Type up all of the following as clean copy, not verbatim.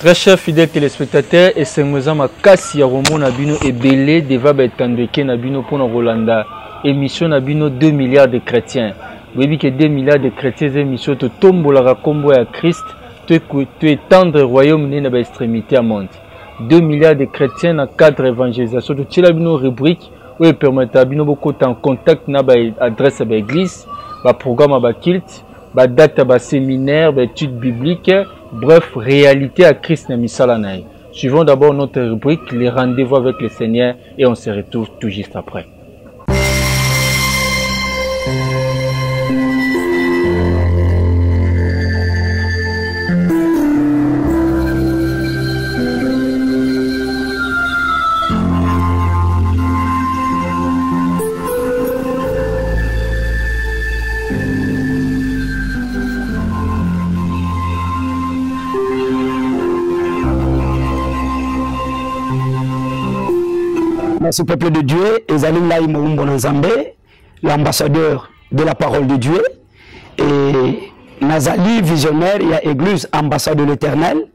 Très chers fidèles téléspectateurs, et c'est ma casse ya romo nabino et belé deva betandeke nabino pour Rolanda émission nabino 2 milliards de chrétiens. Vous voyez que 2 milliards de chrétiens émission to tombo la combo à Christ, tu étendre royaume né na ba extrémité à monde. 2 milliards de chrétiens dans cadre évangélisation. Tu as une rubrique où permet à bino beaucoup en contact na ba adresse ba église, ba programme ba kilt, ba date ba séminaire, ba études bibliques. Bref, réalité à Christ Namisala. Suivons d'abord notre rubrique, les rendez-vous avec le Seigneur, et on se retrouve tout juste après. Merci peuple de Dieu, Ezalim Lai Moumbo l'ambassadeur de la parole de Dieu, et Nazali visionnaire, il y a église ambassade de l'Éternel,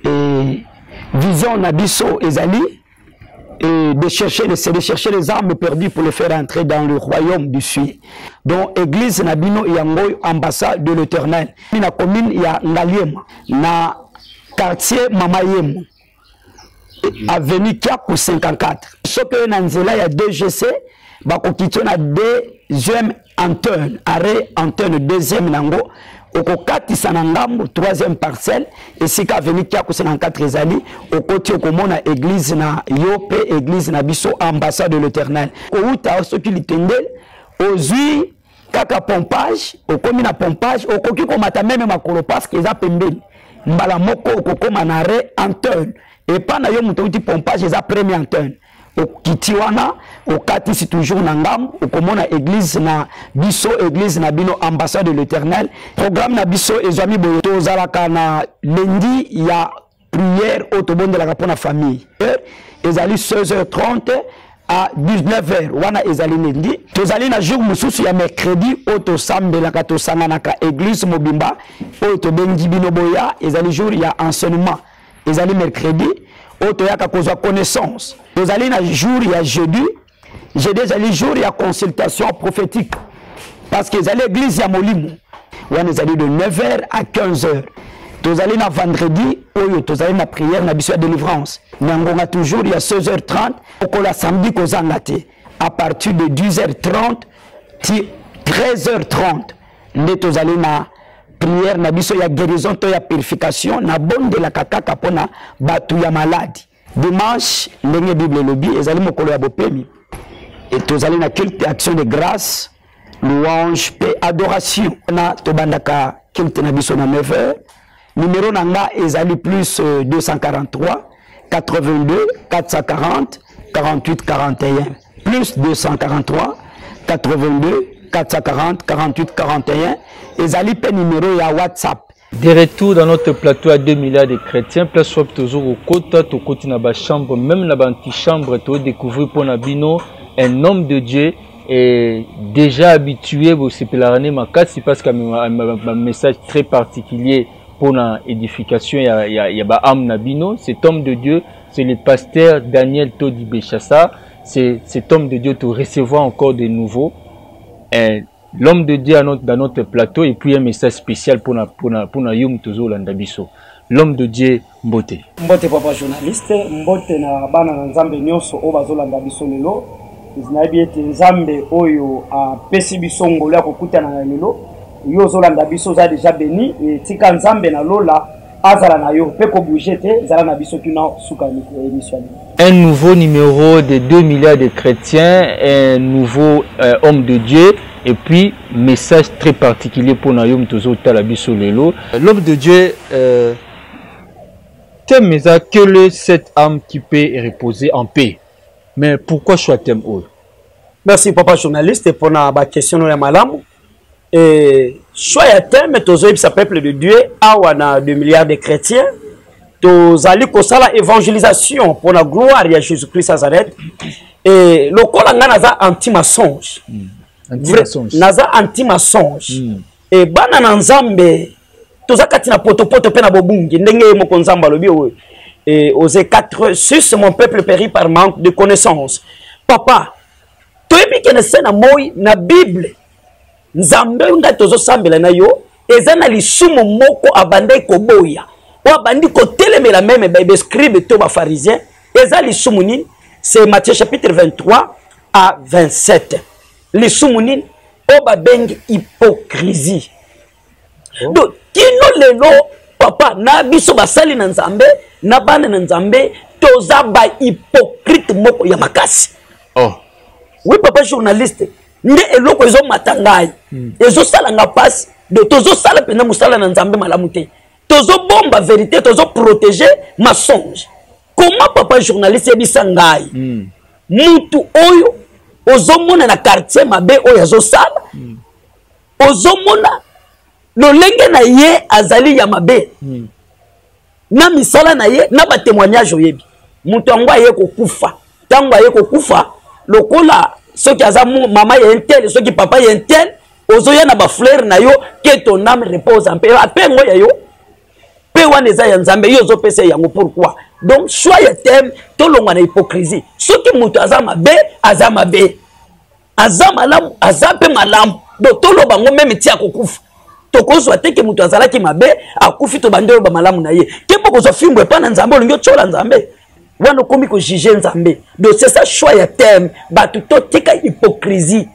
et vision Nabiso Ezali, et de chercher les armes perdues pour les faire entrer dans le royaume du Sud. Donc église Nabino Yangoy ambassade de l'Éternel. Dans la commune il y a Ngaliem, na quartier Mamayem. Avenue Kiakou 54. Ce que Nanzela il y a 2 GC, bakokito na deuxième antenne, arrêt antenne deuxième nango, okokati sanangambo troisième parcelle, et si avenue Kiakou 54 ezali, okoti okomona église na Yope, église na biso ambassade de l'Éternel. Outa ce qui litendel, ozui kaka pompage, okomi na pompage, okoki komata même makolo parce que eza pembeni. Mbala moko okokoma na arrêt antenne. Et pendant que nous avons pompage, c'est la première antenne. Au Kitiwana, au Kati, c'est toujours Nangam, au Komona église na Bisso, église na Bino, ambassade de l'Éternel. Programme na Bisso, et Zami Boyoto, Zalaka na lundi, il y a prière au Tobon de la Rapona famille. Et Zali 16h30 à 19h. Wana Ezali lundi. Tozali na jour Moussous, il y a mercredi, au Tosambe, la Kato Sanganaka, église Mobimba, au Tobengi Bino Boya, et Zali jour, il y a enseignement. Ils allaient mercredi, auto yaka kozwa connaissance. Ils allaient na jour, il y a jeudi. Jeudi, ils jour, il y a consultation prophétique. Parce qu'ils allaient à l'église, il y a Molimou. Ils allaient de 9h à 15h. Ils allaient na vendredi, ils allaient na prière, na biso de délivrance. Nangonga toujours, il y a 16h30. Au la samedi, à partir de 10h30, 13h30. Ils allaient na prière na biso ya guérison to ya purification na bonde la kakaka pona batu ya maladi. Dimanche ndenge Bible lobi ezali mokolo ya bopemi et tozali na culte action de grâce, louange et adoration na tobandaka culte na biso na 9h. Numéro nanga ezali plus 243 82 440 48 41 plus 243 82 440 48 41 et Zali pe numéro ya WhatsApp. De retour dans notre plateau à 2 milliards de chrétiens, place soit toujours au côté na ba chambre, même na ba antichambre, tu découvrir pour Nabino un homme de Dieu est déjà habitué au CPLRN Makasi parce qu'il y a un message très particulier pour la édification. Il y a ba âme Nabino, cet homme de Dieu, c'est le pasteur Daniel Todi Bechassa. C'est cet homme de Dieu te recevoir encore de nouveau. L'homme de Dieu dans notre plateau et puis un message spécial pour Yum Tozo Landabiso. L'homme de Dieu Mbote. Mbote papa journaliste, Mbote na bana na Nzambe nyonso o bazo Landabiso lelo. Zinabi ete Nzambe oyo a pesi biso ngolo ya kokutana na lelo. Yo zo Landabiso za déjà béni et tika Nzambe na lola azala na yo pe ko bouger te zala na biso tuna suka émission. Un nouveau numéro de 2 milliards de chrétiens, un nouveau homme de Dieu, et puis message très particulier pour Nayom Tozo Talabiso Lelo. L'homme de Dieu, thème que cette âme qui peut reposer en paix. Mais pourquoi choix thème haut? Merci papa journaliste pour la question de malam. Et choix thème Tozo sa peuple de Dieu, awana 2 milliards de chrétiens. Tozali kosala évangélisation pour la gloire à Jésus-Christ Nazareth et le kolanga naza anti-mensonge naza anti-mensonge et bana na Nzambe toza kati na potopoto pe na bobungi ndenge moko nzamba lobi et Osée 4:6 mon peuple périt par manque de connaissance. Papa toyebi ke na sena moi na Bible nzambe nga tozo sambela na yo eza na lisumu moko abandai koboya o abandi ko telemela même ba scribe to ba pharisien eza lisumu nini. C'est Matthieu chapitre 23 à 27. Lisumu nini o ba bengi hypocrisie. Donc kino lelo papa na biso basali na nzambe na bana na nzambe toza ba hypocrite moko ya makasi. Oh. Oui papa journaliste nde eloko ezo matangai ezo sala nga passe de tozo sala pena musala na nzambe malamu te tozo bomba vérité tozo protéger mensonge. Comment papa journaliste ebisa ngai mutu oyo ozomona na quartier mabe oyo azo sala ozomona lolenge na ye azali ya mabe na misala na ye na ba témoignage oyebi mutu yango aye kokufa tango aye kokufa lokola soki aza mama ya intel soki papa ya intel ozoya na ba fleur na yo que ton âme repose en paix apengo ya yo pe wana eza ya nzambe yo zopesa yango. Pourquoi? Donc choix ya thème to longwa na hypocrisie soki mutu aza mabe aza mabe aza malamu aza pe malamu do to lo bango même ti akokufa tokozwa te ke mutu azalaki mabe akufi to bandelo ba malamu na ye ke poko zo fimbo pa na nzambe olingo chola nzambe wana komi ko juger nzambe. Donc c'est ça choix ya thème batu to tika hypocrisie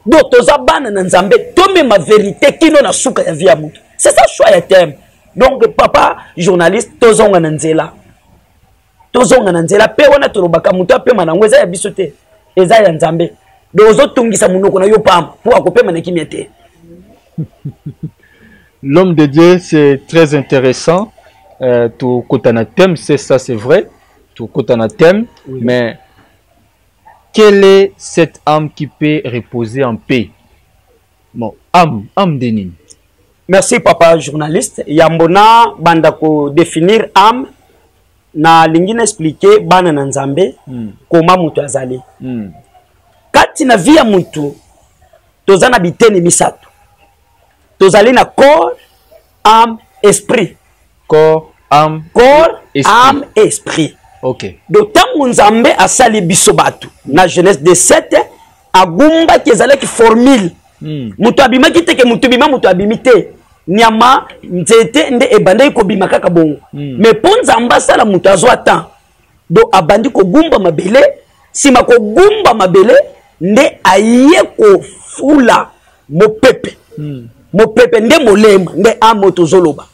do toza bana na nzambe to me ma vérité kino na suka ya via mutu. C'est ça choix ya thème. Donc papa journaliste tozonga na nzela pe wana tolobaka mutu apema nango eza ya biso te eza ya nzambe do ozotungisa munoko na yo pamba po akopema na kimia te. L'homme de Dieu, c'est très intéressant. Tout kotana thème, c'est ça, c'est vrai. Tout kotana thème, oui. Mais quelle est cette âme qui peut reposer en paix? Bon, âme de nini. Merci papa journaliste. Yambona bandako définir âme na lingine expliquer bana na nzambe comment mutu azali. Kati na via mutu tozana biteni misatu. Tozali na corps, âme, esprit. Corps, âme, esprit. Ok. Donc tango nzambe asali biso batu na Genèse 17 agumba kezala ki formule. Mutu abima kiteke mutu bima mutu abimite. Nyama nzete nde ebandai ko bima kaka bongo. Mais pour nzamba sala mutu azwa temps. Do abandi ko gumba mabele, sima ko gumba mabele nde aye ko fula mo pepe. Mo pepe nde molema nde amoto zoloba.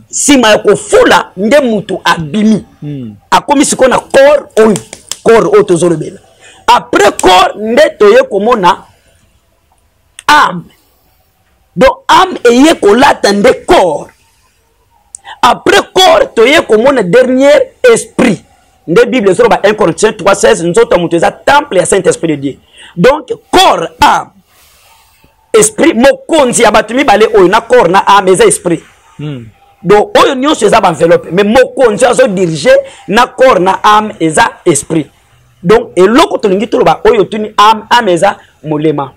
Sima ya ko fula nde mutu abimi. Akomi siko na corps oyo tozolobela. Après corps nde toye komona âme. Donc âme eye kolata nde corps. Après corps toye komona dernier esprit. Nde Bible zoloba 1 Corinthiens 3:16 nzoto mutu eza temple ya Saint-Esprit de Dieu. Donc corps, âme, esprit mokonzi ya batu mibale oyo na corps na âme eza esprit. Donc oyo nyonso eza ba enveloppe mais mokonzi azo diriger na corps na âme eza esprit. Donc eloko tolingi toloba oyo tuni âme eza molema.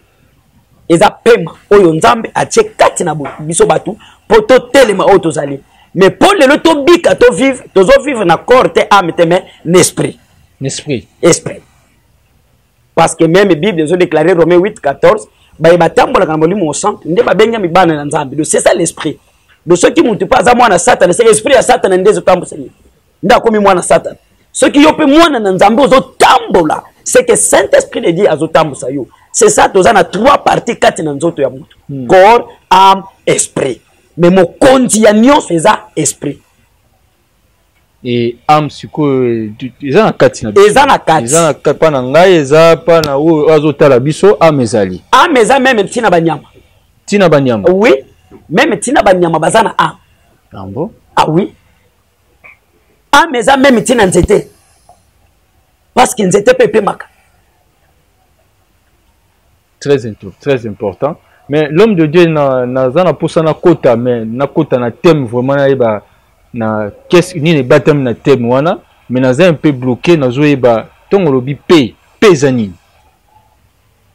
Eza pema oyo nzambe atie kati na biso batu poto telema oyo tozali. Mais pour le to bika to vivre na corps te âme te mais l'esprit. Esprit. Parce que même la Bible a déclaré Romains 8:14 ba batambola ka molimo sang nde ba benga mi bana na nzambe. Donc c'est ça l'esprit. Donc ceux qui mutu pas za mwana Satan, c'est l'esprit ya Satan ndezo tambola. Nda komi mwana Satan. Ceux qui yope mwana na nzambe ozo tambola, c'est que Saint-Esprit de Dieu azo tambola yo. C'est ça tozana trois parties kati na nzoto ya mutu. Corps, âme, esprit. Mais mon kondi ya nyonso eza esprit. Et âme siko eza na kati na biso. Eza na kati. Eza na kati pa na ngai eza pa na o azotala biso âme ezali. Âme eza même tina banyama. Tina banyama. Oui, même tina banyama bazana âme. Ah bon? Ah oui. Âme eza même tina nzete. Parce que nzete pepe maka. Très important. Mais l'homme de Dieu n'a pas na kota mais na kota na thème vraiment na qu'est-ce ni les baptêmes na thème wana mais na un peu bloqué na zoeba tongolobi pezani.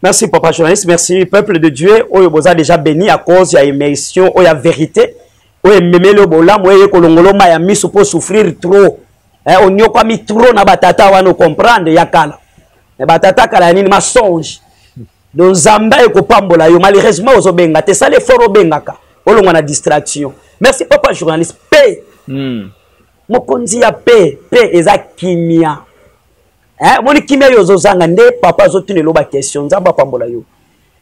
Merci papa journaliste, merci peuple de Dieu. Oyo boza déjà béni à cause ya émission oya vérité oye memele bolamu oye kolongoloma ya miso pour souffrir trop onyoka mi trop na batata wana comprendre yakala batata kala nini masonge donc zamba ekopambola yo malheureusement ozobenga te sale fort obengaka olongwa na distraction. Merci papa journaliste P mokonzi ya P eza kimia moni kimia yo zozanga nde papa zotune loba question nzamba pambola yo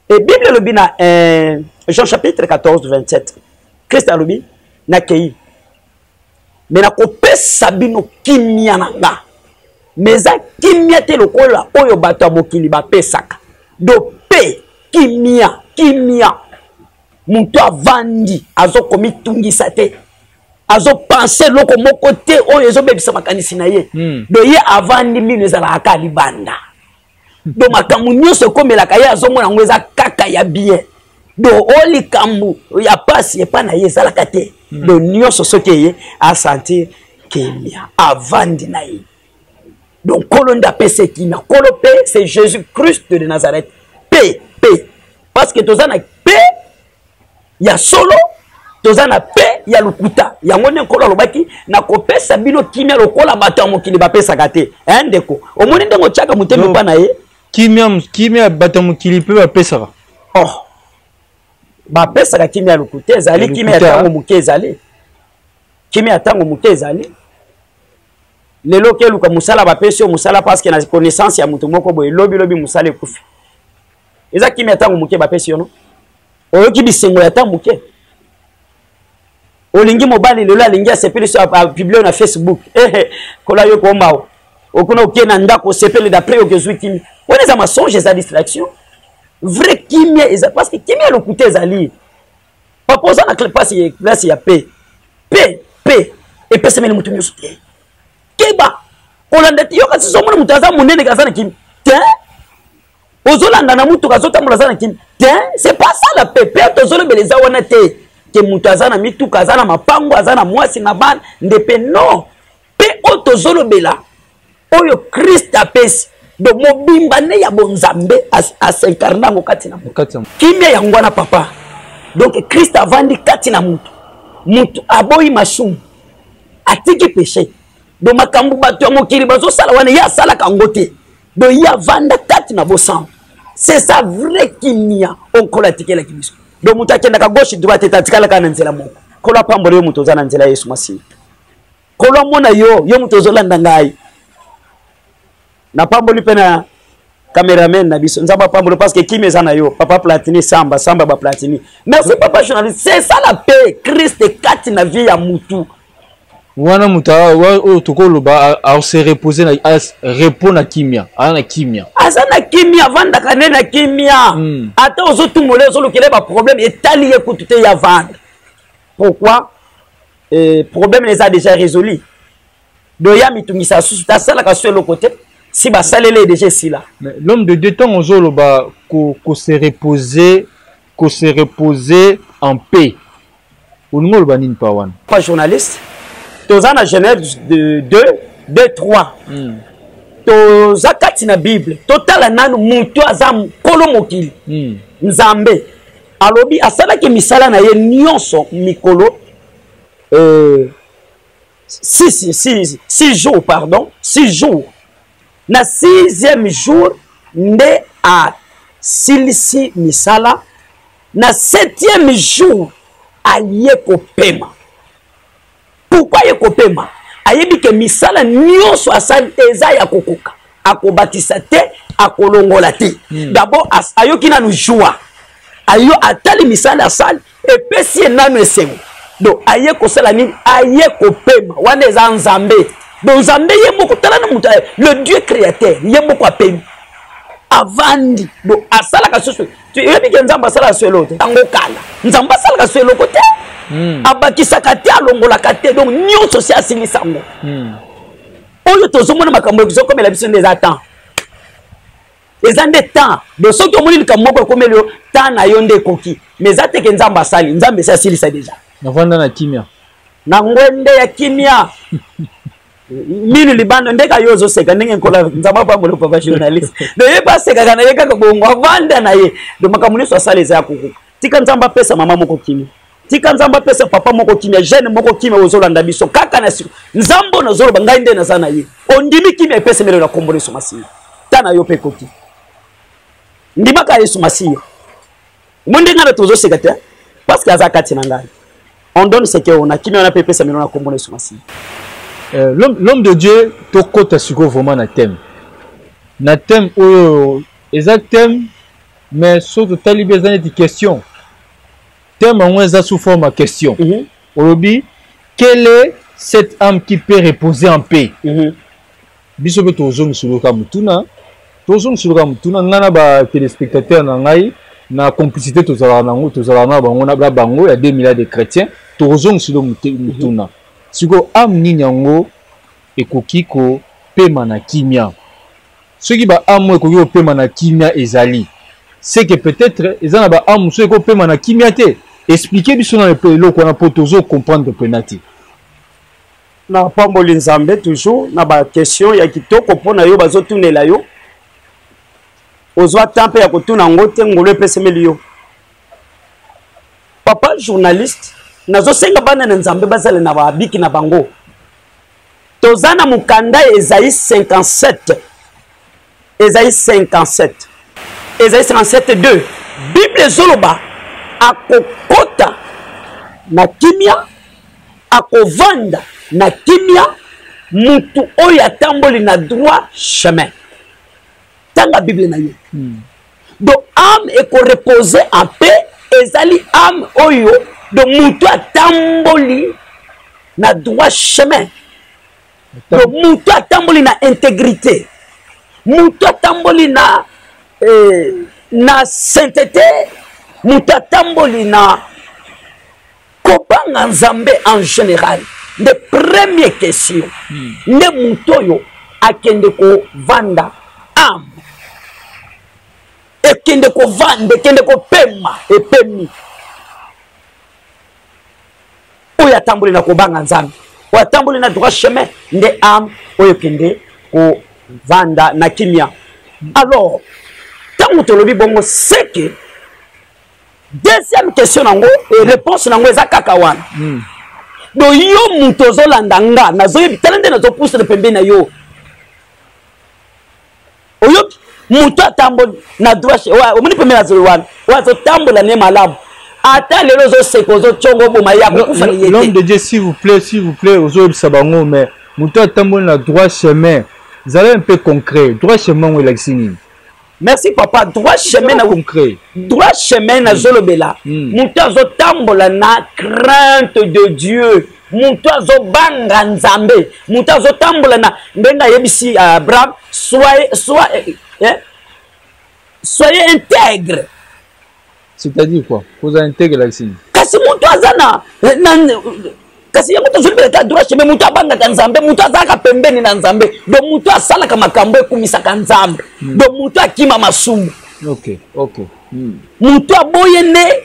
et Bible lobi na Jean chapitre 14 27 Christ alobi na kei mais na kopesa bino kimia nanga meza kimia te lokola oyo bato ya mokili bapesaka do pe kimia mutu avandi azokomitungisa te azopense loko moko te oyo ezobebisa makanisi na ye do ye avandi mino ezalaka libanda do makambo nyonso ekomelaka ye azomona yango eza kaka ya bien do olikambo ya pasi epa na ye ezalaka te do nyonso soki ye asentir kimia avandi na ye donc kolo ndapesa kimia kolo pe c'est Jésus Christ de Nazareth P parce que toza na P ya solo toza na P ya lukuta yango ne kolo lobaki na kopesa bino kimia lokola bato ya mokili bapesaka te ndeko omoni ndengo tiaka muteme pa na ye kimia bato ya mokili pe bapesaka bapesaka kimia lukuta ezali kimia ya tango moke ezali kimia ya tango moke ezali lelo ke luka musala bapesi musala parce que na connaissance ya mutu moko boye lobi musala ekufi eza kimia tango moke bapesi yo no oyoki bisengo ya tango moke olingi mobali lelo alingi asepeli so publier na Facebook kola yo komao okuna okena ndako sepeli d'après okezwi kimia on eza mensonge eza distraction vrai kimia eza parce que kimia lokuta ezali papa oza na classe ya P epesemeli mutu nyonso te keba olanda ti yo kasi somona mutu aza monene kaza na kimia te ozolanda na mutu kazotambola aza na kimia te c'est pas ça la pepe tozolobela eza wana te ke mutu aza na mituka aza na mapango aza na mwasi na bana ndepe non pe oyo tozolobela oyo Christ apesi do mobimba ne ya bonzambe asenkarna yango kati na mutu kimia yango wana papa donc Christ avandi kati na mutu aboyi masumu atiki péché do makambu bato ya mokili bazosala wana ya asalaka yango te do ya vanda kati na bosango c'est ça vrai kimia onkola tikela kibiso do mutu akendaka gauche droite tatikalaka na nzela moko kola pambole yo mutu oza na nzela Yesu Masihi kola mona yo mutu ozolanda ngai na pamboli pe na cameraman na biso nzamba pambolo parce que kimia eza na yo papa Platini samba ba Platini merci papa journaliste c'est ça la paix Christ kati na vie ya mutu wana muta o tokoloba a se reposer na repos na kimia ana kimia azana kimia vanda kanena kimia ata ozotumole ozolokele ba problème etali ekutute ya vanda pourquoi problème les a déjà résolu do ya mitungisa susu ta sala ka sur le côté si ba salele déjà ici là l'homme de deux temps ozoloba ko se reposer en paix oningolo banini pa wana pas journaliste toza na Genèse 2:3 toza kati na Bible totala nanu mutu aza kolo mokili nzambe alobi asalaki misala na ye nyonso mikolo 6 jours na 6e jour nde a silisi misala na 7e jour aye kopema. Pourquoi ye kopema? Ayebi ke misala nyonso asali eza ya kokoka akobatisa te akolongola te. D'abord ayoki nanu joie ayo atali misala asali epesi nanu esengo. Donc aye kosala nini aye kopema wana eza nzambe. Donc nzambe ye moko tala na muta le Dieu créateur ye moko apemi avandi donc asala ka soso tu yebi ke nzamba asala solo te tango kala nzamba asala ka solo kote abakisa kate alongola kate donc nyonso si asili sango oyo tozomona makambo ezokomela biso ndeza temps eza nde temps donc soki omoni likambo moko ekomeli yo temps na yo nde ekoki mais eza te ke nzamba asali nzambe esi asilisa deja navanda na kimia na ngwende ya kimia minu libando ndeka yo zoseka ndenge nkola nzamba pambo papa journaliste de ye baseka kana ye kaka bongo avanda na ye de makamuniso asale za kuku tika nzamba pesa mama moko kimia tika nzamba pesa papa moko kimia jeune moko kimia ozolanda biso kaka na siku nzambo na zolo bangai nde na sana ye ondimi kimia pesa melo na kombo Yesu Masiya tana yo pe koti ndimaka Yesu Masiya monde ngana tozo sekata parce que azakati na ngai on donne ce que on a kimia na pe pesa melo na kombo Yesu Masiya. L'homme de Dieu tokota siko vraiment na thème exact thème mais surtout tali besoin de question thème en moins sous forme à question. Olobi, quelle est cette âme qui peut reposer en paix? Bisobe tozo msuluka mutuna ngana ba téléspectateurs na ngai na complicité tozala na bango na bango ya 2 milliards de chrétiens tozo msuluka mutuna siko âme nini yango ekoki ko pema na kimia soki ba âme ekoki ko pema na kimia ezali c'est que peut-être ezana ba âme so ko pema na kimia te. Expliquez biso na le qu'on a pour toujours comprendre penati. Na pamboli nzambe toujours na ba question ya kitoko pona yo bazotunela yo. Ozwa tempe ya kotuna ngote ngolo epesemeli yo. Papa journaliste nazo senga bana na nzambe basale na babiki na bango. Tozana mukanda Esaïe 57. Esaïe 57. Esaïe 57 2. Bible zoloba akokota na kimia akovanda na kimia mutu oyo atamboli na droit chemin tanga Bible na yo. Donc âme eko reposer en paix ezali âme oyo donc mutu atamboli na droit chemin donc mutu atamboli na intégrité mutu atamboli na sainteté muta tamboli na kopanga nzambe en général. De première question ne mutoyo akende ko vanda am ekende ko vanda ekende ko pema epemi oya tamboli na kobanga nzambe oya tamboli na droit chemin nde am oyo kende ko vanda na kimia. Alors tango tolobi bongo c'est que deuxième question nango et réponse nango eza kaka wana. Do yo muto zolanda nga nazoyebi talende nazo pousse le pembe na yo. Oyo muto atamboli na droit wa omuni pembe na zo wana. Wa zo tambola ne malabu. Ata lelo zo seko zo chongo boma ya kufa ni yete. L'homme de Dieu s'il vous plaît ozo sabango mais muto atamboli na droit chemin. Vous allez un peu concret. Droit chemin où il existe. Merci papa. Droit chemin na concret. Droit chemin na zolobela. Muto zo tambola na crainte de Dieu. Muto zo banga nzambe. Muto zo tambola na ndenga yebisi Abraham soyez intègre. C'est-à-dire quoi? Vous intègre la signe. Kasi muto azana kasi yango tozolibela ta droit chemin muto abanga ka nzambe muto azaka pembeni na nzambe donc muto asala ka makambo ekumisa ka nzambe donc muto akima masumu. OK. Muto aboyene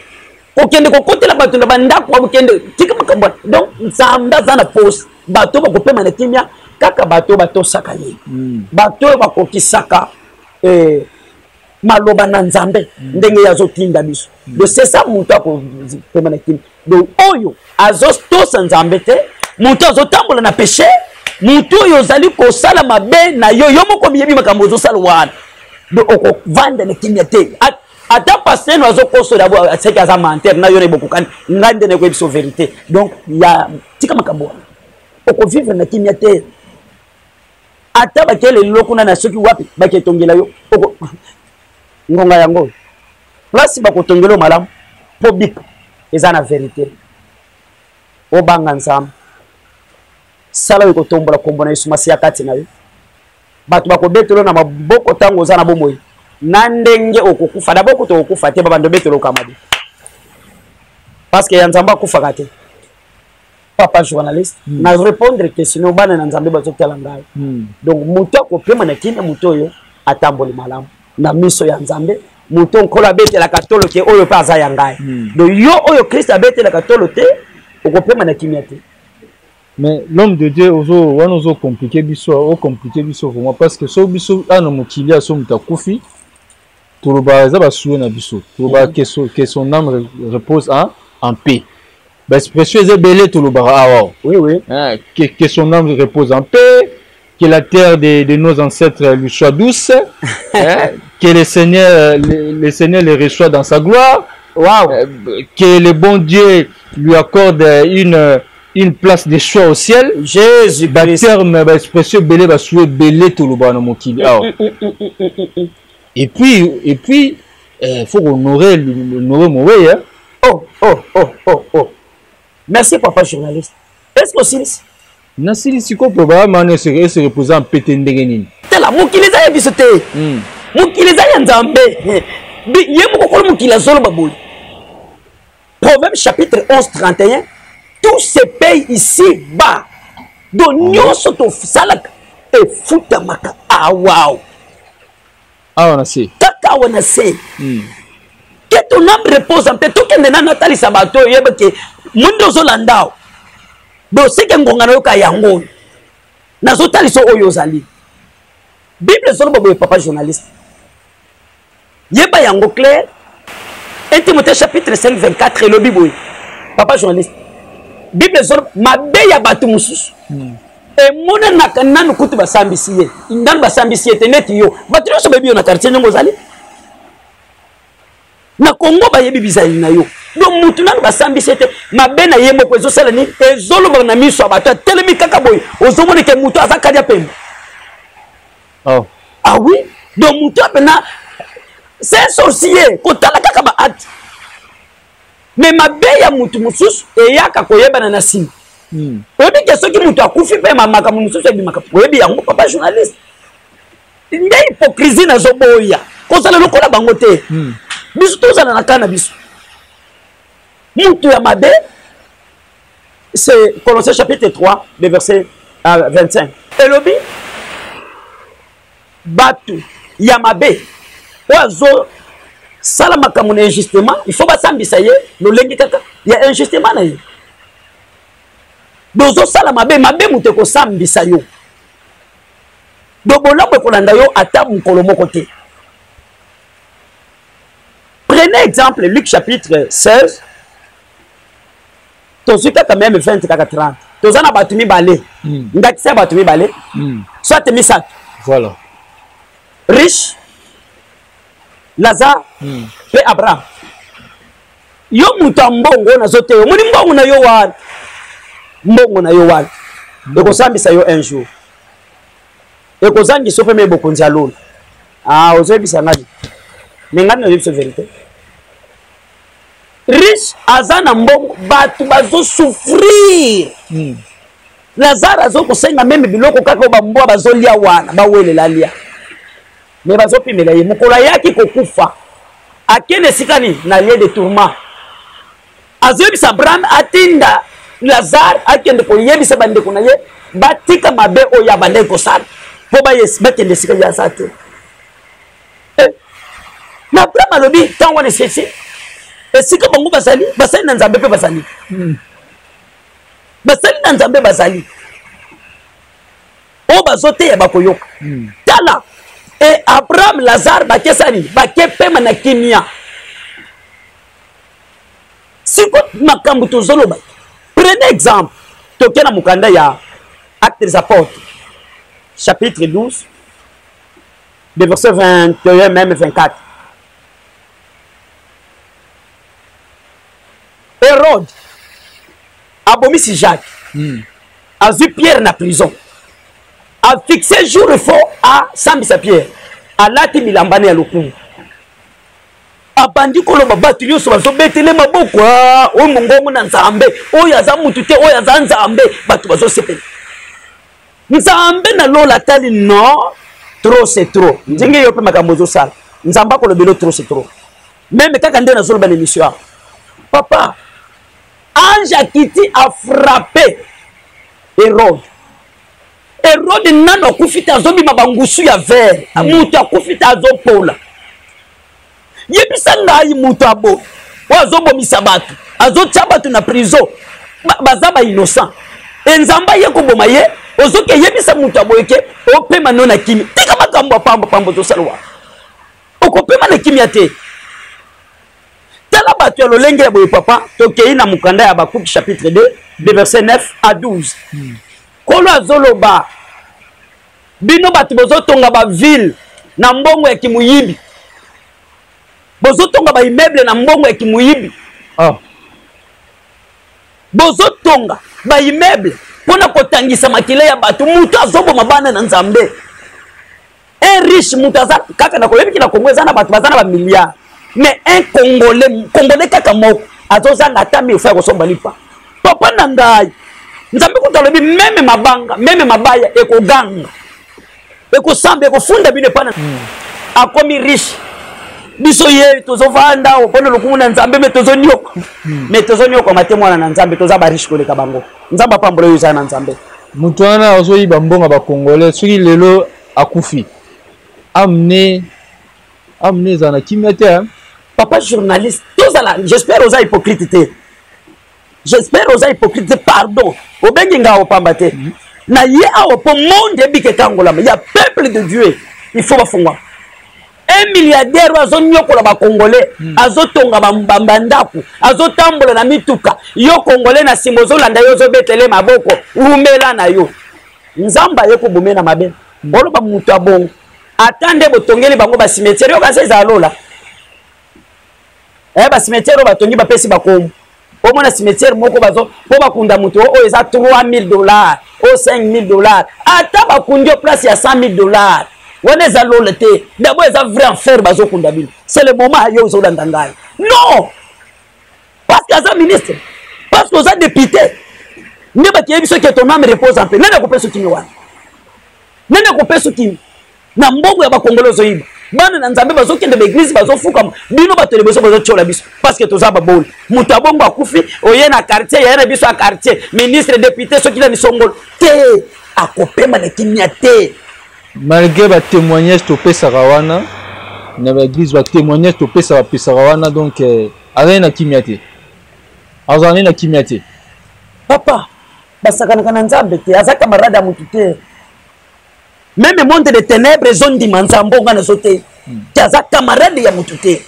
okende kokotela bato na bandako abokende tika makambo donc nzambe azana pose bato bakopema na kimia kaka bato batosaka ye bato bakokisaka maloba na nzambe ndenge yazotinda biso donc c'est ça muto akopema na kimia. Donc oyo azostosa nzambe te muto azotambola na péché muto oyo ozali kosala mabe na yo moko miyebi makambo ozosala wana donc okovanda na kimia te ata pasteur no azokosola bo aseki aza menteur na yo na bokokani ngande na koyebiso vérité donc ya tika makambo wana okovivre na kimia te ata bakele lokuna na soki wapi baketongela yo ngonga yango place bakotongela malamu po bika eza na vérité obanga nzambe sala yo kotombola kombo na Yesu Masiya kati na yo bato bakobetelo na maboko tango oza na bomoi na ndenge okokufa daboko to okufa te babando betelo kamadi parce que ya nzambe akufaka te papa journaliste na répondre question bana na nzambe bazotala ngai donc muto akopema na kine muto oyo atamboli malamu na miso ya nzambe muto nkola betela katolo ke oyo pa za ya ngai donc yo oyo Christ abetela katolo te okopema na kimia te. Mais l'homme de Dieu ozo compliqué biso pour moi parce que so biso ana mokilia so mutakufi toloba za basuwe na biso toloba que son âme repose en paix expression est belé tout le bar. Oui, oui. Que son âme repose en paix, que la terre de nos ancêtres lui soit douce, que le Seigneur le reçoit dans sa gloire, que le bon Dieu lui accorde une place de choix au ciel. Jésus-Christ. Terme expression belé va souhaiter belé tout le bar dans mon kili. Et puis faut honorer mon way. Oh. Merci, papa journaliste. Est-ce que aussi Nasili siko probablement se reposer en pétendengeni. Tela mukiliza ya bisote. Mukiliza ya nzambe. Yemu kokolo mukila zolo baboui. Proverbe chapitre 11-31. Tout se paye ici-bas. Donc nyonso to salaka e futa maka. Ah wow. Ah on a sait. Kaka on a sait. Que ton âme repose en paix. Tout que nena natali sabato yebeke mundo zolandao. Donc c'est que ngongana yoka yango. Nazo tali so oyo zali. Bible zolo babo papa journaliste. Yeba yango clair. 1 Timothée chapitre 5 24 le Bible. Papa journaliste. Bible zolo mabe ya batu mususu. E mona nakananu kutu basambisiye. Indanu basambisiye teneti yo. Batu yo so bebi yo na quartier ngo zali. Na Congo ba yebi bizali na yo. Donc mutu nanu basambisiye te mabe na yembo ko ezosala ni ezolo ba na miso abatu telemi kaka boy. Ozomone ke mutu azakadia pembe. Oh. Ah oui? Donc mutu apena c'est un sorcier kotala kaka ba at. Mais mabe ya mutu mususu eyaka koyeba na sima. Oyebi ke soki mutu akufi pe mamaka mususu ebi maka. Oyebi yango papa journaliste. Nde hypocrisie na zoboya. Kozala lokola bango te. Biso tozala na kana biso. Mutu ya mabe c'est Colossiens chapitre 3 le verset 25. Elobi batu ya mabe oazo sala makambo na injustement il faut basambisa ye lolengi kaka ya injustement na ye. Dozo sala mabe mutu ko sambisa yo. Do bolombe kolanda yo ata mukolo moko te. Prenez exemple Luc chapitre 16. Tozuka quand même 20 kaka 30. Tozana batumi balé. Ngakisa batumi balé. Soit misat. Voilà. Riche, Lazare, et Abraham. Yo muta mbongo na zote yo. Muni mbongo na yo wan. Mbongo na yo wan. Eko sambisa yo un jour. Eko zangi sope me boko nzalolo. Ah, ozo bisa ngadi. Mengani na yipso vérité. Riche, azana mbongo, batu bazo souffrir. Lazare azo kosenga meme biloko kaka bamboa bazo lia wana, bawele la lia. Mais bazo pimela ye mukola yaki kokufa. Akene sikani na lieu de tourment. Azobisa Abraham atinda Lazare akende ko yebisa bande kuna ye batika mabe oya bande ko sala. Po ba yes bakende sikani ya sate. Na Abraham alobi tango ne sese. Esika bango basali na nzambe pe basali. Basali na nzambe basali. O bazote ya bakoyoka. Tala et Abraham Lazare bakesani bakepema na kimia. Siko makambu tozoloba. Prenez exemple. Tokena mukanda ya Actes des Apôtres chapitre 12 de verset 21 même 24. Hérode abomisi Jacques. A vu Pierre na prison. A fixé jour de faux à Sambisa Pierre. A lati milambane ya lokumu. A bandi koloba batu nyoso bazo betele maboko. O mongongo na nzambe. O yaza mutu te, o yaza nzambe. Batu bazo sepele. Nzambe na lola tali non. Trop c'est trop. Nzinge yope makambo zo sala. Nzamba kolobelo trop c'est trop. Même kaka nde na zolo ba l'émission. Papa, Ange Akiti a frappé Hérode. Hérode nano kufita zobi mabangusu ya ver. Mutu akufita zo pola. Yebisa ngai mutu abo. Wazo bomisa batu. Azo tchabatu na prison. Bazaba innocent. Enzamba yeko boma ye. Ozoke yebisa mutu abo eke. Opema nona kimi. Tika makambo pambo zo salwa. Okopema na kimi ate. tala batu ya lolenge ya boye papa tokei na mukanda ya Bakuki chapitre 2 de verset 9 à 12 kolo azoloba bino batu bozotonga ba ville na mbongo ya kimuyibi bozotonga ba immeuble na mbongo ya kimuyibi bozotonga ba immeuble pona kotangisa makile ya batu mutu azoboma bana na Nzambe un riche mutu aza kaka na koyebi kina Kongo ezana batu bazana ba milliards mais un congolais kaka moko azozanga ata 1000 francs kosomba lipa papa na ngai Nzambe kotalobi meme mabanga meme mabaya ekoganga ekosamba ekofunda bino pana akomi riche biso ye tozovanda opona lokuna Nzambe me tozonyoka me tozonyoka matemwana na Nzambe toza ba riche koleka bango Nzambe apambola yo na Nzambe mutu wana ozoyiba mbongo ba Congolais soki lelo akufi amener zana kimete papa journaliste tozala j'espère oza hypocrite j'espère oza hypocrite pardon obengi nga opamba te na ye awo po monde bike kangolama ya peuple de Dieu il faut bafungwa un milliardaire azonyokola ba Congolais azotonga bambandaku azotambola na mituka yo Congolais na simbozo landa yo zobetele maboko rumela na yo Nzamba ye ko bomena mabe bolo ba mutu abongo atande botongeli bango ba cimetière yo kaseza alola ba cimetière ba tongi ba pesi ba komo au moins cimetière moko bazo po bakunda mutu o eza $3000 o $5000 ata bakundi o place ya $100,000 wana eza lola te d'abord eza vrai enfer bazo kunda bino c'est le moment yo zo dandangai non parce que aza ministre parce que aza député ne ba kiyebi so que ton âme repose en paix nene ko peso kimi wana nene ko peso kimi na mbongo ya ba Congolais zo yiba bana na Nzambe bazokende ba église bazofuka bino batele beso bazochola biso parce que toza baboli muta bongo akufi oye na quartier ya na biso a quartier ministre député soki na misongolo te akopema na kimia te malgré ba témoignage to pesa rawana na ba église ba témoignage to pesa rawana donc rien na kimia te azane na kimia te papa basakana kana Nzambe te azaka marada mutu te même monde de ténèbres zondi manzambo ngana sote kaza camarade ya mututé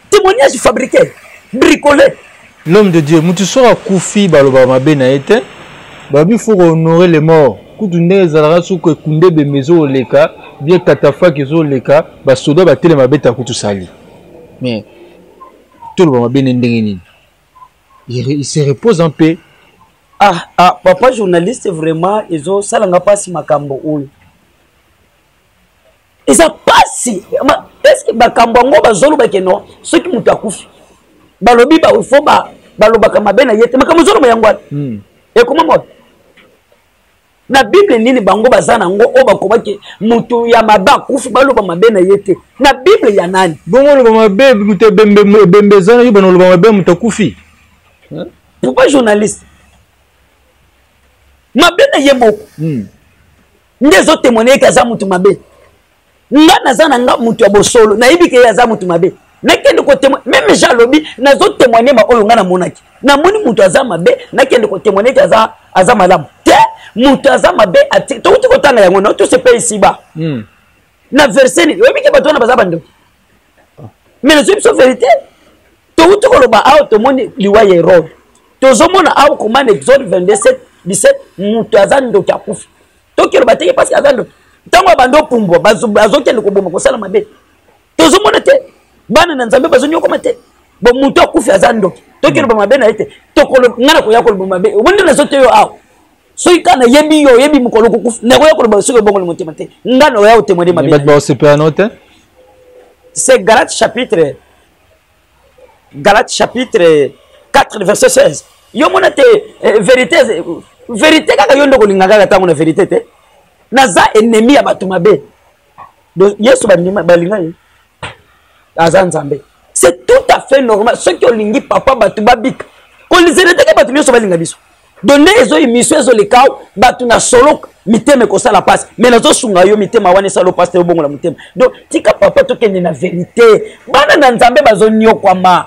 témoignage fabriqué bricolé l'homme de Dieu mutu sora kufi baloba mabe na ete babi faut honorer les morts kutunde zalaka suko kunde be mezo oleka bien katafaki zo leka ba soda ba tele mabe ta kutu sali mais tout le mabe ndenge nini il se repose en paix. Papa journaliste vraiment ezo salanga pasi makambo oyo eza pasi est-ce que makambo ngo bazolo bakeno soki mutu akufi balobi ba ifo baloba kama bena yete makambo zolo bayangwa e comment mot na Bible nini bango bazana ngo obakobaki mutu ya maba akufi baloba mabena yete na Bible ya nani bongo lo mabe mutu bembe zana yo bano lo mabe mutu akufi papa journaliste mabe na ye moko ndezo témoigner que za mutu mabe nga nazana nga mutu ya bosolo na yibike ya za mutu mabe nakende ko témoigner même jalobi nazo témoigner ma oyo nga na monaki na moni mutu aza mabe nakende ko témoigner que aza malamu te mutu aza mabe ati to ko tanga yango na to se pe ici ba na verset ni yibike bato na baza bando mais les so vérité to ko lo ba auto moni liwa ye rôle to zo mona au commande Exode 17 mutu azando kya kufi tokelo bateke parce que azando tango bando pumbo bazokende ko boma ko sala mabe tozo mona te bana na Nzambe bazonyo ko mate bo mutu akufi azando tokelo ba mabe na ete tokolo ngana ko yakolo ba mabe ubundi na sote yo awo so ikana yebi mukolo ko kufi na ko yakolo ba siko bongo motema te ngano ya utemode mabe ba se pe anote c'est Galates chapitre 4 verset 16 yo mona te vérité kaka yo ndoko lingaka tango na vérité te naza ennemi ya bato mabe donc Yesu balinga ye aza Nzambe c'est tout à fait normal ce qui olingi papa bato babika kolizele te bato nyoso balinga biso donner ezo émission ezo lekao bato na solo miteme ko sala passe mais nazo sunga yo mitema wane salo passe te bongo la mitema donc tika papa to kende na vérité bana na Nzambe bazo nyokwama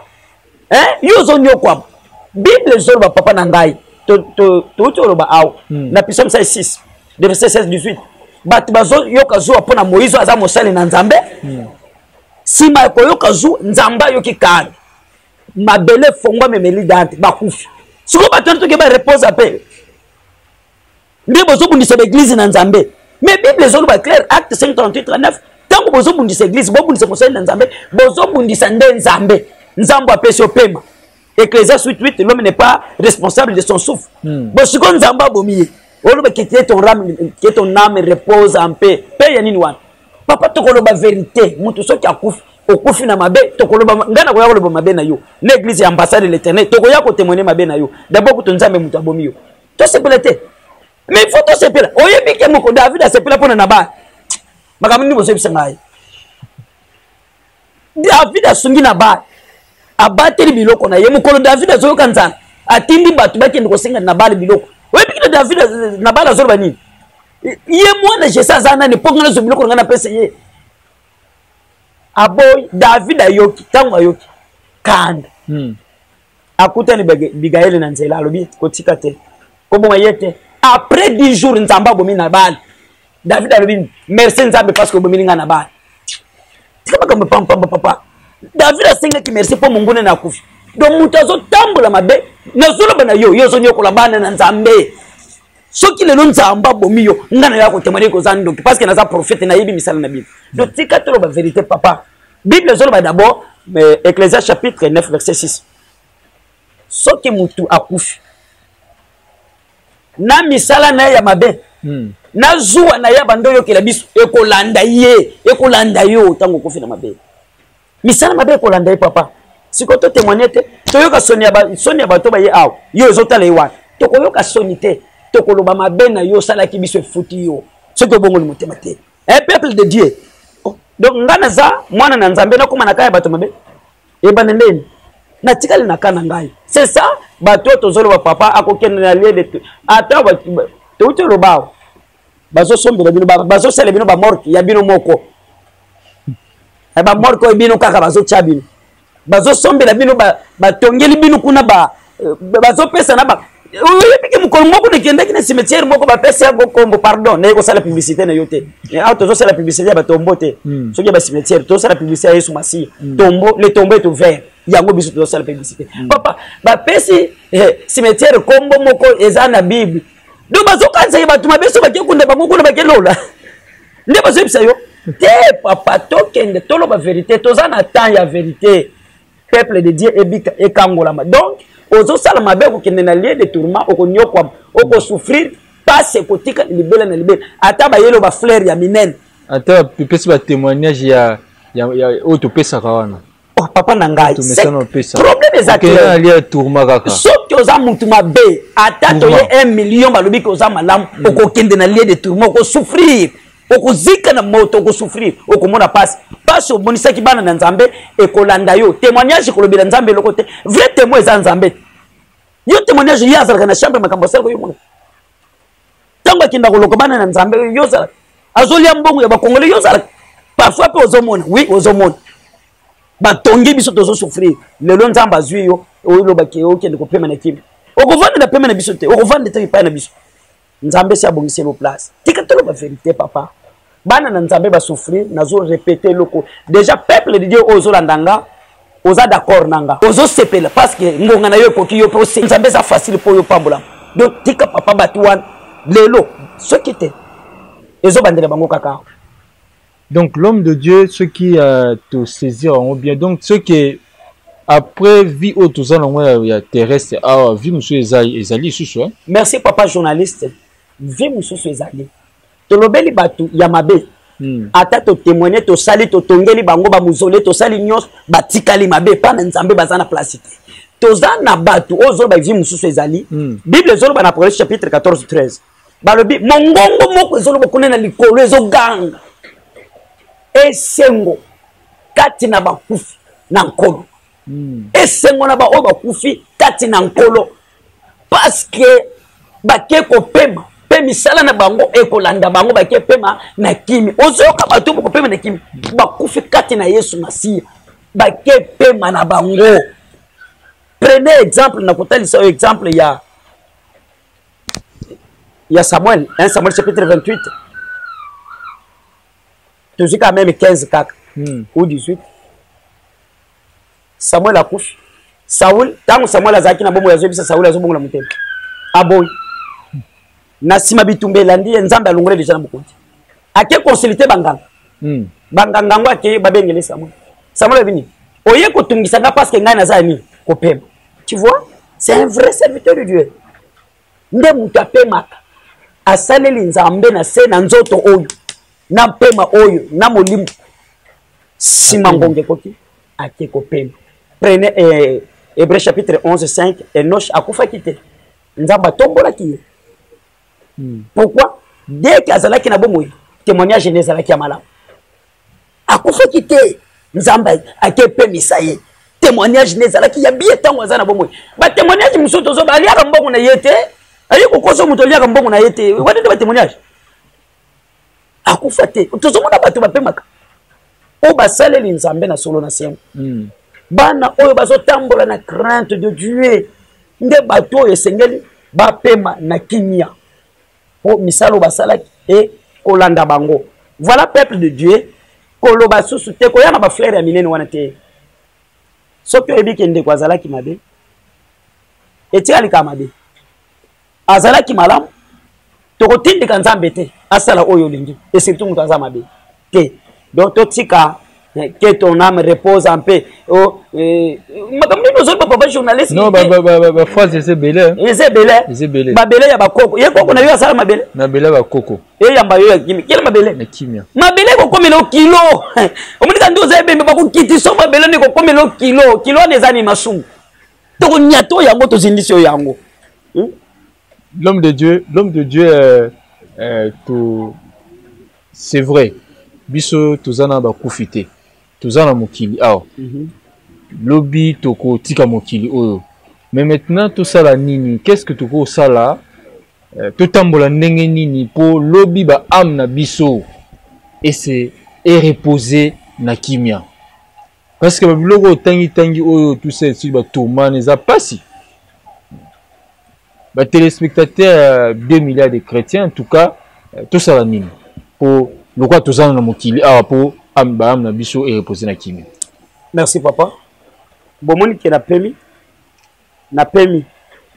yo zo nyokwama Bible zolo papa na ngai to ba aw na Psaume 6 de verset 16-18 bat bazo yoka zo pona Moïse aza mosali na Nzambe sima ko yoka zo Nzamba yoki kan mabele fongwa memeli dante bakufi siko bato ntoke ba repose ape ndi bozo bundisa l'église na nzambe mais bible zolo ba clair acte 5:38-39 tango bozo bundisa église bo bundisa mosali na nzambe bozo bundisa nde nzambe nzambo apesi opema Ecclésiaste 8:8 l'homme n'est pas responsable de son souffle bo siko nzamba bomiye oloba que ton âme repose en paix paix ya nini wana papa tokoloba vérité mutu soki akufi okufi na mabe tokoloba ngana koya koloba mabe na yo l'église ambassade de l'éternel tokoya ko témoigner mabe na yo d'abord ko nzambe mutu abomi yo to sepelete mais il faut to sepela oyebi ke moko David a sepela pona na ba makambo ni bozo bisangai David asungi na ba abateli biloko na ye mukolo David azoyoka nzana atindi batu bakende ko singa na bali biloko oyebi ke David na bala zolo bani ye mwana jesa zana ne pongana zo biloko ngana pesa ye aboy David ayoki tango ayoki kanda akuta ni bigaeli na nzela alobi kotika te kobo yete après 10 jours nzamba bomi na bali David alobi merci nzambe parce que bomi nga na bali tika kama papa David asenga ki merci po mungune na kufi donc mutazo tambola mabe na zolo bana yo zo nyokola bana na nzambe soki le nzamba bomi yo ngana yako temane ko zando parce que naza prophète na yibi misala na bible donc tika to ba vérité papa bible zolo ba d'abord Ecclésiaste chapitre 9 verset 6 soki mutu akufi na misala na ya mabe na zuwa na ya bando yo kila biso ekolanda yo tango kufi na mabe misala mabe ekolanda ye papa siko to témoigner te toyoka sonia bato ba ye aw yo ezotala yewa tokoyoka soni te tokoloba mabe na yo sala ki biso efuti yo soki obongo le motema te un peuple de Dieu donc ngana za mwana na nzambe na kuma na kaya bato mabe ebana ndeni na tikali na kana ngai c'est ça bato tozolo ba papa akokende na lieu de ata to utelo bawo bazo sombela bino bazo sele bino ba morki ya bino moko ba morko e bino kaka bazo chabino bazo sombela bino ba tongeli bino kuna bazo pesa na ba oyepike mukolo moko de kende kina cimetière moko ba pesa yango kombo pardon na ko sala publicité na yote et tozo sala publicité ya ba tombo te soki ba cimetière to sala publicité ya Yesu Masiya tombo le tombeau est ouvert yango biso tozo sala publicité papa ba pesi cimetière kombo moko eza na bible do bazo kanza ye batuma beso bakekunda bango kuna bakelola nde bazo yebisa yo te papa tokende toloba vérité toza na temps ya vérité peuple de Dieu ebika ekangolama donc ozo sala mabe ko kende na lieu de tourment okonyokwa oko souffrir passe kotika libela na libela ata ba yelo ba fleur ya minene ata pesi ba témoignage ya auto pesa kawana oh papa na ngai problème exact na lieu tourment kaka soki oza mutu mabe ata to ye 1 million balobi ko oza malamu oko kende na lieu de tourment ko souffrir okozika na moto okosouffrir okomona pasi omonisaki bana na nzambe ekolanda yo témoignage kolobela nzambe eloko te vrai témoin eza nzambe yo témoignage ye azalaka na chambre makambo asalaka yo mona ntango akenda koloka bana na nzambe yo ozalaka azolia mbongo ya bakongole yo ozalaka parfois mpe ozomona oui ozomona batongi biso tozosouffrir lelo nzambe azwi yo oyolobaki okende kopema na kimi okovanda na pema na biso te okovanda te epai na biso nzambe si abongisi elo place tika toloba vérité papa bana na nzambe ba souffrir nazo répéter loko déjà peuple de Dieu ozolanda nga oza d'accord nanga ozo sepela parce que ngonga na yo ekoki yo po nzambe za facile po yo pambola donc tika papa batuan lelo soki te ezobandela bango kaka. Donc l'homme de Dieu, ceux qui te saisiront bien, donc ceux qui après vie au tout ça il y a terrestre vie monsieur ezali susu. Merci papa journaliste. Vie monsieur ezali. Tolobeli batu ya mabe. Ata to témoigner to sali to tongeli bango ba muzole to sali nyos batikali mabe pa na nzambe bazana place. Tozana batu ozo ba vie monsieur ezali. Bible zolo ba na Proverbe chapitre 14-13. Balobi mongongo moko zolo bokonena likolo ezo ganga. Esengo kati na bakufi na nkolo. Esengo na ba o bakufi kati na nkolo. Parce que bakeko pema misala na bango ekolanda bango bake pema na kimi ozoka bato ko pema na kimi bakufi kati na Yesu Masiya bake pema na bango. Prenez exemple na kotalisa exemple ya Samuel, 1 Samuel chapitre 28. Toujours quand même 15 kaka ou 18. Samuel a couché. Saul tango Samuel azaki na bombo ya zobisa Saul azobongola mutema aboy na sima bitumbela ndiye nzambe alongole deja na bokonti ake consulter banganga banganga ngo ake babengele Samuel Samuel bini oye ko tungisa nga parce que ngai na zani ko pema tu vois c'est un vrai serviteur de Dieu nde mutu apemaka asaleli nzambe na se na nzoto oyo na pema oyo na molimo sima ngonge koki ake ko pema. Prenez Hébreux chapitre 11, 5, Enoch a kufa kite. Nzamba tombola ki. Pourquoi? Dès qu'Azala ki na bomoy, témoignage nezala ki amala. A kufa kite. Nzamba a kepe misaye. Témoignage nezala ki ya biye tango azana bomoy. Ba témoignage musoto zo ba ali akambongo na yete. Ali ko koso muto ali akambongo na yete. Wadi ba témoignage. A kufa te. Tozo mona bato ba pemaka. O ba saleli nzambe na solo na sengo. Bana oyo bazotambola na crainte de Dieu nde bato esengeli bapema na kimia po misalo basalaki e kolanda bango. Voilà peuple de Dieu koloba susu te koya na ba frère ya minene wana te soki oyebi ndeko azalaki mabe etiali ka mabe azalaki malamu tokotindika nzambe te asala oyo lingi et surtout mutu aza mabe te donc totika que ton âme repose en paix. Oh, papa journaliste. Non, phrase c'est belé. C'est belé. C'est belé. Ba belé ya ba koko. Ye koko na yo asala ma belé. Na belé ba koko. E ya mba yo ya kimi. Quel ma belé? Na kimia. Ma belé ko komelo kilo. Omoni ka ndo zebe ba ko kiti so ma belé ne ko komelo kilo. Kilo ne zani masumu. To ko nyato yango to zindisio yango. L'homme de Dieu tout c'est vrai. Biso tozana ba kufite. Tozana mokili awa. Lobby toko tika mokili oyo. Mais maintenant tout ça la nini, qu'est-ce que toko ça là? Tout tambola ndenge nini po lobby ba am na biso et c'est reposer na kimia. Parce que biloko tangi oyo tout ça sur ba tourment les a passé. Ba téléspectateurs 2 milliards de chrétiens en tout cas tout ça la nini. Pour le quoi tozana na mokili awa po am na biso et reposer na kimia. Merci papa. Bomoni ke na pemi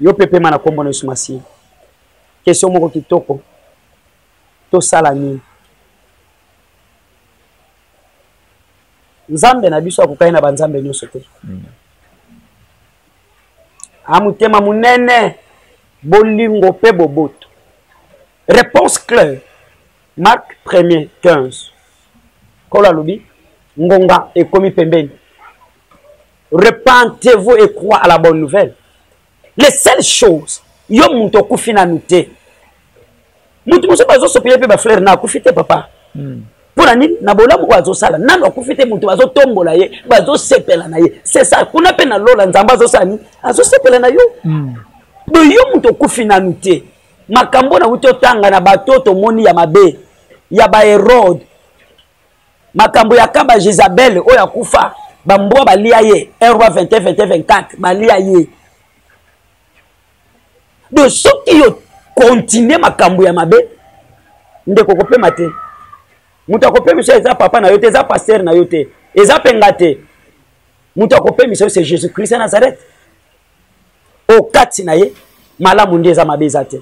yo pepe mana kombo na sumasi. Question moko kitoko. To sala nini? Nzambe na biso akokai na banzambe nyonso te. Amutema munene bolingo pe boboto. Réponse claire. Marc 1er 15. Kola lobi ngonga et komi pembeni. Repentez-vous et croyez à la bonne nouvelle. Les seules choses yo muntu okufina nute. Mutu muso bazo sopile pe ba frère na okufite papa. Pour nini na bolamu bazo sala nanga okufite mutu bazo tombola ye bazo sepela na ye. C'est ça kuna pe na lola nzamba zo sani azo sepela na yo. Do yo muntu okufina nute. Makambo na uto tanga na batoto moni ya mabe ya ba Herode. Makambo ya kaba Jezabel oya kufa bamboa balia ye 1 roi 21 24 balia ye. De ce qui yo continue makambo ya mabe ndeko kopema te. Muta kopema eza papa na yo te eza pasteur na yo te eza pengate. Muta kopema c'est Jésus Christ de Nazareth. O kati na ye malamu ndeza mabe za te.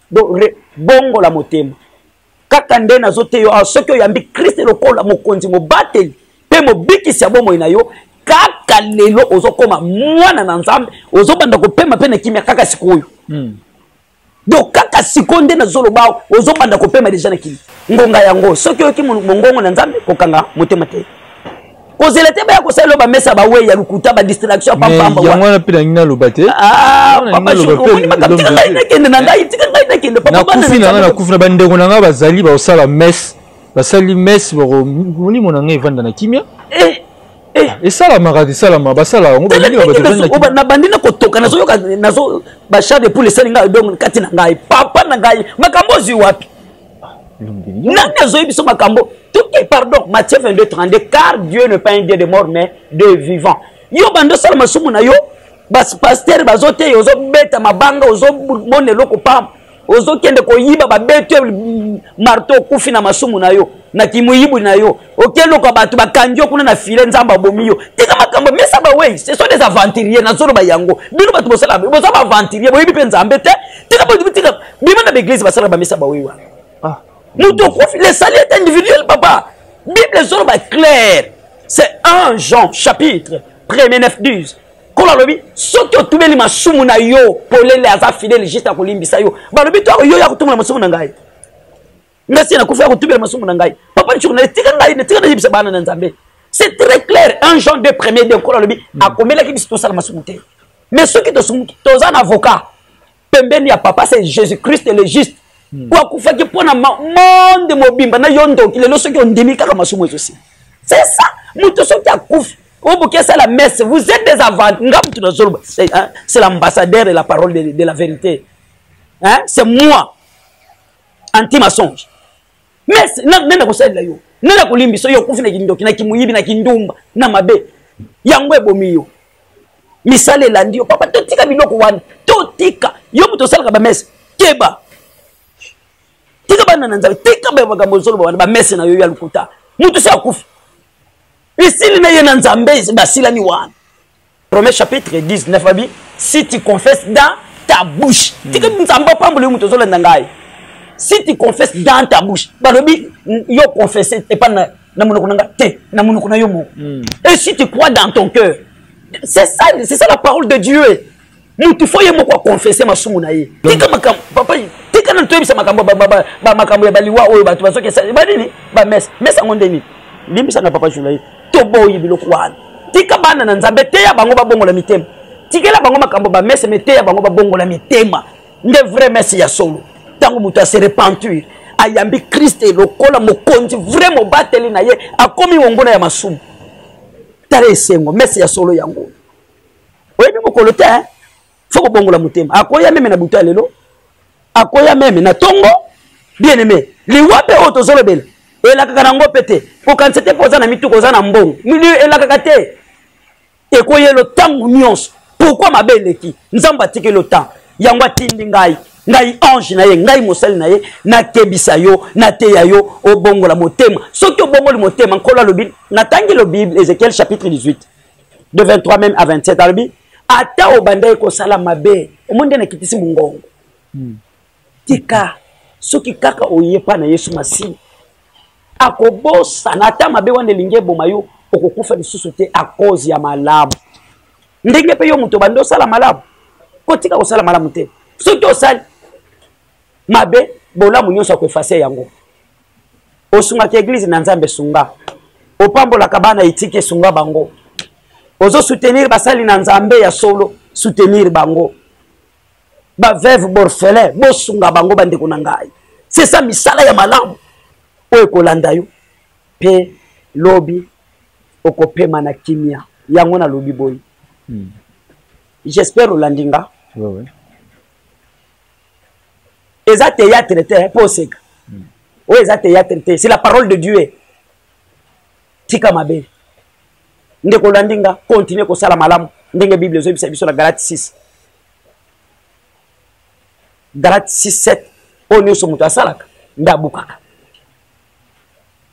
Donc bongo la motema. Kaka nde nazote yo soki oyambi Kristo lokola mokonzi mobateli pe mobikisi ya bomo ina yo kaka lelo ozokoma mwana na nzambe ozobanda kopema pe na kimia kaka sikoyo. Donc kaka sikonde na zoloba ozobanda kopema deja na kimi ngonga yango soki oki mongongo na nzambe kokanga motema te kozela te ba ya kosala ba mesa ba we ya lukuta ba distraction pamba pamba yango na pe na ngina lobate papa shoko na kende na ngai tika ngai na kende papa bana na kufuna bandeko na nga bazali ba osala messe basali messe ba moni monanga evanda na kimia et ça la marade ça la mabasala ngo ba na bandina kotoka nazo yoka nazo ba chade pour les salinga donc kati na ngai papa na ngai makambo zi wapi nani azoyi biso makambo tout est pardon Matthieu 22 32 car Dieu n'est pas un Dieu de mort mais de vivant yo bando sala masumu na yo bas pasteur bazote yo zo beta mabanga ozo monelo ko pam ozo kende ko yiba ba bete marteau kufi na masumu na yo na kimuyibu na yo okelo kwa batu bakanjo kuna na file nzamba bomiyo tika makambo mesa ba we ce sont des aventuriers na zolo ba yango bino batu bosala bosaba aventurier boyebi pe nzambe te tika batu tika bima na l'église basala ba mesa ba we wa muto kofi les salaires individuels papa Bible zolo ba clair c'est 1 Jean chapitre 1er 9-12 kola lobi soki otubeli masumu na yo polele aza fidèle juste akolimbisa yo ba lobi to yo ya kutumula masumu na ngai ngasi na kufia kutubela masumu na ngai papa nchiko na tika ngai na tika na yibisa bana na nzambe c'est très clair 1 Jean 2 1er de kola lobi akomela ki bisto sala masumu te mais soki to sumu to za na avocat pembeni ya papa c'est Jésus-Christ le juste kwa kufa ki pona monde mobimba na yondo ki lelo soki ondimi kaka masumu aussi c'est ça muto soki akufa c'est la messe, vous êtes des aventuriers. C'est l'ambassadeur de la parole de la vérité. Hein? C'est moi. Anti-mensonge. Mais, nena kusali la yo. Nena kulimbiso yo kufina kindoki na kimuyibi na kindumba na mabe. Yangwe bomiyo. Misale landi yo papa totika biloko wana. Totika. Yo muto sala ka ba messe. Keba. Tika bana nanzabe. Tika ba magambo zolo ba messe na yo ya lukuta. Muto sa kufi. Ici, Romains chapitre 19, si tu confesses dans ta bouche, si tu confesses dans ta bouche, yo confesser, et si tu crois dans ton cœur, c'est ça la parole de Dieu. Il faut confesser ma soumonaï. Papa, tika na toyebisa makambo makambo ya baliwa oyo batu basoke sa badini ba mesa ngondeni limbisa na papa Julai to boyi biloko wana tika bana na nzambe te ya bango babongola mitema tikela bango makambo ba mesa mete ya bango babongola mitema nde vrai messe ya solo tango muta se repentir ayambi Christ lokola mokonzi vraiment bateli na ye akomi wongona ya masumu tare sengo messe ya solo yango oyebi mokolo te faut bongola mutema akoya meme na buta lelo akoya meme na tongo bien aimé liwape oto zolo bele ela kaka ngo pete ko kansete poza na mitu koza na mbongo mili ela kaka te ekoye lo tangu nyonso pourquoi mabele ki nzamba tike lo temps yango tindi ngai ange na ye ngai mosali na ye na kebisa yo na teya yo obongola motema soki obongoli motema nkola lobi na tangi lo Bible Ézéchiel chapitre 18 de 23 même à 27 albi ata obanda ko sala mabe omonde na kitisi mungongo tika soki kaka oyepa na Yesu Masihi akobosa na ata mabe wande linge bomayo okokufa lisusu te a cause ya malamu ndenge pe yo muto bando sala malamu kotika ko sala malamu te soki osali mabe bolamu nyonso ko effacer yango osunga ke église na Nzambe sunga opambola kabana itike sunga bango ozo soutenir basali na Nzambe ya solo soutenir bango ba veuve borfelin bosunga bango bande ko nangai c'est ça misala ya malamu oyo kolanda yo pe lobi okopema na kimia yango na lobi boy j'espère olandinga ouais eza théâtre te poseka o eza théâtre te c'est la parole de Dieu tika mabe ndeko landinga continue ko sala malamu ndenge Bible zo biso na Galates 6 7 on yo so muto asalaka ndabukaka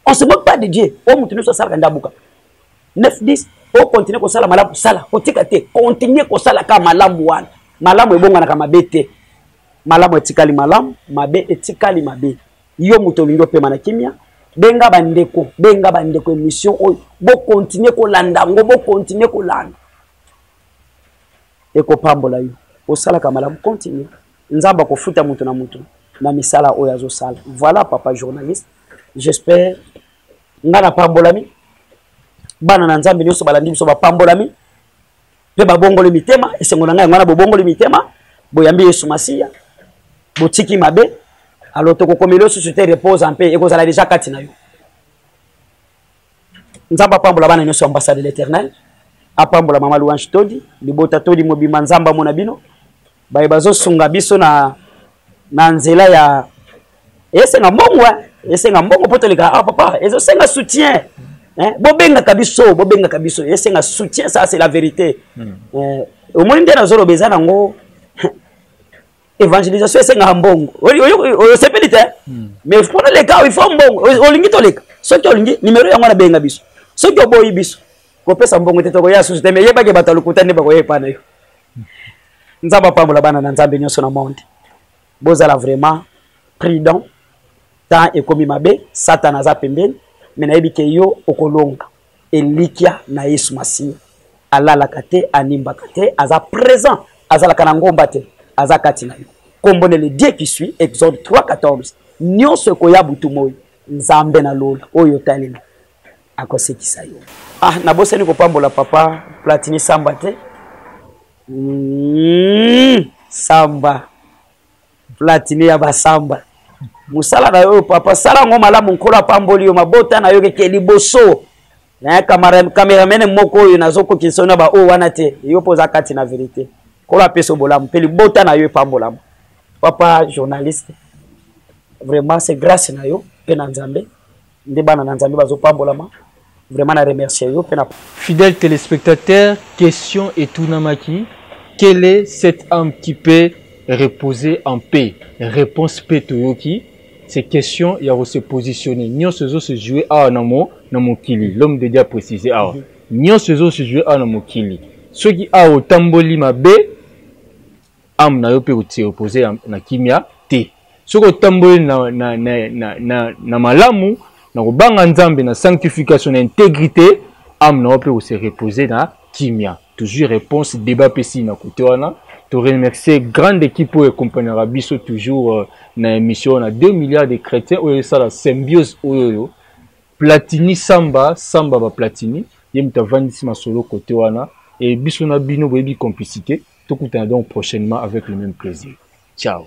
on se moque pas de Dieu on mutu so asalaka ndabuka 9 10 on continue ko sala malamu sala otika te continue ko sala ka malamu wana malamu ebonga na ka mabete malamu etikali malamu mabe etikali mabe yo mutu lindo pema na kimia benga bandeko émission oyo bo continuer ko landa ngo bo continuer ko landa eko pambola yo osala ka malamu continue nzamba ko futa mutu na misala oyo azo sala voilà papa journaliste j'espère ngana pambolami bana na Nzambe nyonso balandi biso ba pambolami pe babongole mitema esengo na ngai ngana bobongole mitema boyambi Yesu Masihi botiki mabe alors to kokomelo société repose en paix ekozala déjà kati na yo Nzamba pambola bana nyonso ambassade de l'Éternel apambola mama Louange Todi libota Todi mobimba Nzamba mona bino baye bazo sunga biso na nzela ya esenga mbongo potoleka papa ezo senga soutien bobenga kabiso esenga soutien ça c'est la vérité au moins ndena zolo bezana ngo évangélisation c'est un bon c'est petit mais pour les cas il faut un bon olingi to leka ceux qui olingi numéro yango na benga biso ceux qui oboyi biso ko pesa mbongo te to ya société mais yeba ke batalukuta ne bako yepa na yo nzamba pambola bana na nzambe nyonso na monde bozala vraiment prudent tant et comme mabe satan aza pembeni mais na yebi ke yo okolonga elikia na Yesu Masiya alala kate animba kate aza présent azala kana ngomba te azakati na yo kombone le Dieu qui suit Exode 3:14 nyonso koya butu moyo nzambe na lola oyo talela akosekisa yo na boseni ko pambola papa Platini Samba te Samba Platini ya basamba musala na yo papa sala ngoma la munkola pamboli yo mabota na yo ke liboso na cameraman moko yo nazoko kisona ba o wana te yo poza kati na vérité kola peso bolamu peli bota na yo pambolamu papa journaliste vraiment c'est grâce na yo pe na nzambe nde bana na nzambe bazo pambolama vraiment na remercier yo pe na fidèle téléspectateur question et tout namaki quelle est cette âme qui peut reposer en paix réponse P Toyoki ces questions il y a se positionner nyo se jouer à namo na mokili l'homme de Dieu a précisé ah nyo se jouer à na mokili ceux qui a au tamboli mabe am na yo pe se reposer na kimia te ceux qui tamboli na malamu na kobanga nzambe na sanctification na intégrité am na yo pe se reposer na kimia toujours réponse débat pesi na côté wana te remercier grande équipe pour accompagner Rabiso toujours na émission on a 2 milliards de chrétiens ou ça la symbiose oyo Platini Samba ba Platini yemta vandisi masolo côté wana et biso na bino boyebi complicité tout donc prochainement avec le même plaisir ciao.